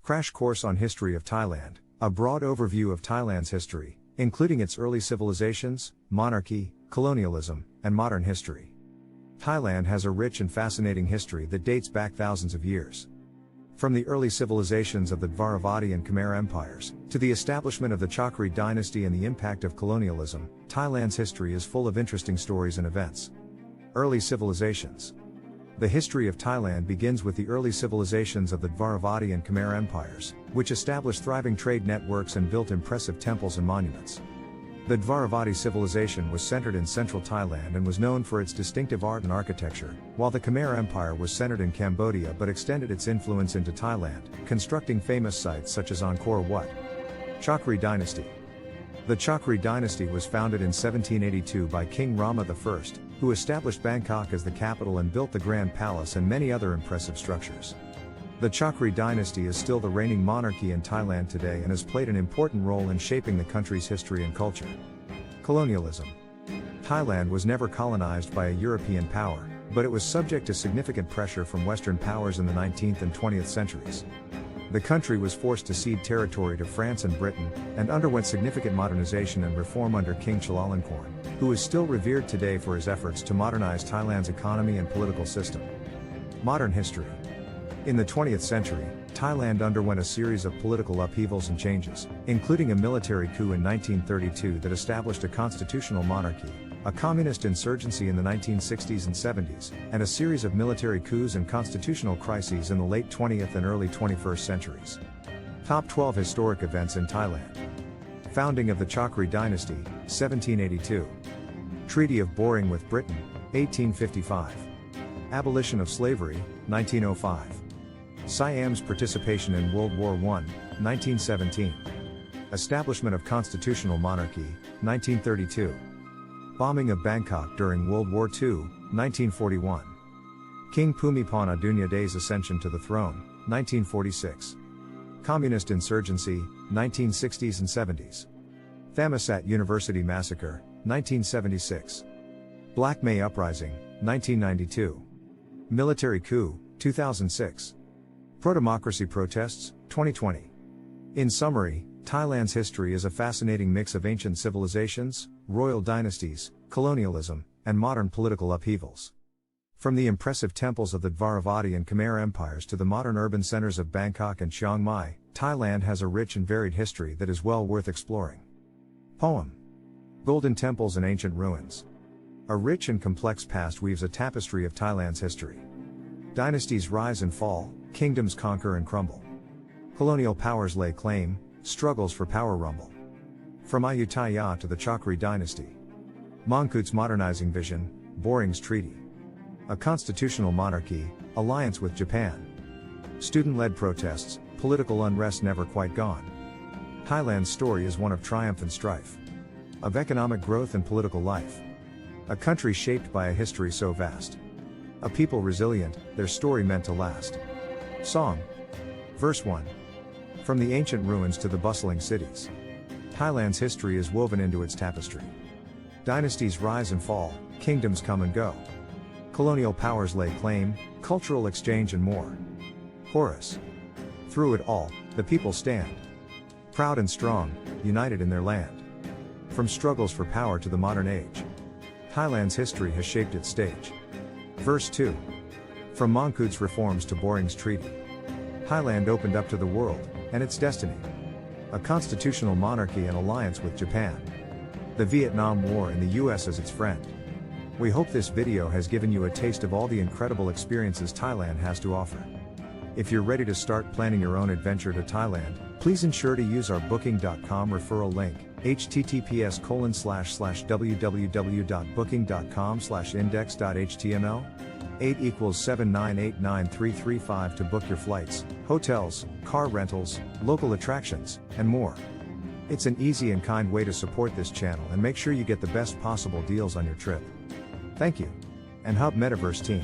Crash Course on History of Thailand, a broad overview of Thailand's history, including its early civilizations, monarchy, colonialism, and modern history. Thailand has a rich and fascinating history that dates back thousands of years. From the early civilizations of the Dvaravati and Khmer empires, to the establishment of the Chakri Dynasty and the impact of colonialism, Thailand's history is full of interesting stories and events. Early civilizations. The history of Thailand begins with the early civilizations of the Dvaravati and Khmer empires, which established thriving trade networks and built impressive temples and monuments. The Dvaravati civilization was centered in central Thailand and was known for its distinctive art and architecture, while the Khmer Empire was centered in Cambodia but extended its influence into Thailand, constructing famous sites such as Angkor Wat. Chakri Dynasty. The Chakri Dynasty was founded in 1782 by King Rama I, who established Bangkok as the capital and built the Grand Palace and many other impressive structures. The Chakri Dynasty is still the reigning monarchy in Thailand today and has played an important role in shaping the country's history and culture. Colonialism. Thailand was never colonized by a European power, but it was subject to significant pressure from Western powers in the 19th and 20th centuries. The country was forced to cede territory to France and Britain, and underwent significant modernization and reform under King Chulalongkorn, who is still revered today for his efforts to modernize Thailand's economy and political system. Modern history. In the 20th century, Thailand underwent a series of political upheavals and changes, including a military coup in 1932 that established a constitutional monarchy, a communist insurgency in the 1960s and 70s, and a series of military coups and constitutional crises in the late 20th and early 21st centuries. Top 12 historic events in Thailand. Founding of the Chakri Dynasty, 1782. Treaty of Boring with Britain, 1855. Abolition of slavery, 1905. Siam's participation in World War I, 1917. Establishment of constitutional monarchy, 1932. Bombing of Bangkok during World War II, 1941. King Bhumibol Adunyade's ascension to the throne, 1946. Communist insurgency, 1960s and 70s. Thammasat University massacre, 1976. Black May uprising, 1992. Military coup, 2006. Pro-democracy protests, 2020. In summary, Thailand's history is a fascinating mix of ancient civilizations, royal dynasties, colonialism, and modern political upheavals. From the impressive temples of the Dvaravati and Khmer empires to the modern urban centers of Bangkok and Chiang Mai, Thailand has a rich and varied history that is well worth exploring. Poem. Golden temples and ancient ruins. A rich and complex past weaves a tapestry of Thailand's history. Dynasties rise and fall, kingdoms conquer and crumble. Colonial powers lay claim, struggles for power rumble. From Ayutthaya to the Chakri Dynasty. Mongkut's modernizing vision, Boring's treaty. A constitutional monarchy, alliance with Japan. Student-led protests, political unrest never quite gone. Thailand's story is one of triumph and strife. Of economic growth and political life. A country shaped by a history so vast. A people resilient, their story meant to last. Song. Verse 1. From the ancient ruins to the bustling cities. Thailand's history is woven into its tapestry. Dynasties rise and fall, kingdoms come and go. Colonial powers lay claim, cultural exchange and more. Chorus. Through it all, the people stand. Proud and strong, united in their land. From struggles for power to the modern age. Thailand's history has shaped its stage. Verse 2. From Mongkut's reforms to Boring's treaty. Thailand opened up to the world, and its destiny. A constitutional monarchy and alliance with Japan. The Vietnam War and the US as its friend. We hope this video has given you a taste of all the incredible experiences Thailand has to offer. If you're ready to start planning your own adventure to Thailand, please ensure to use our Booking.com referral link, https://www.booking.com/index.html. 8 = 7989335 to book your flights, hotels, car rentals, local attractions, and more. It's an easy and kind way to support this channel and make sure you get the best possible deals on your trip. Thank you. And Hub Metaverse team.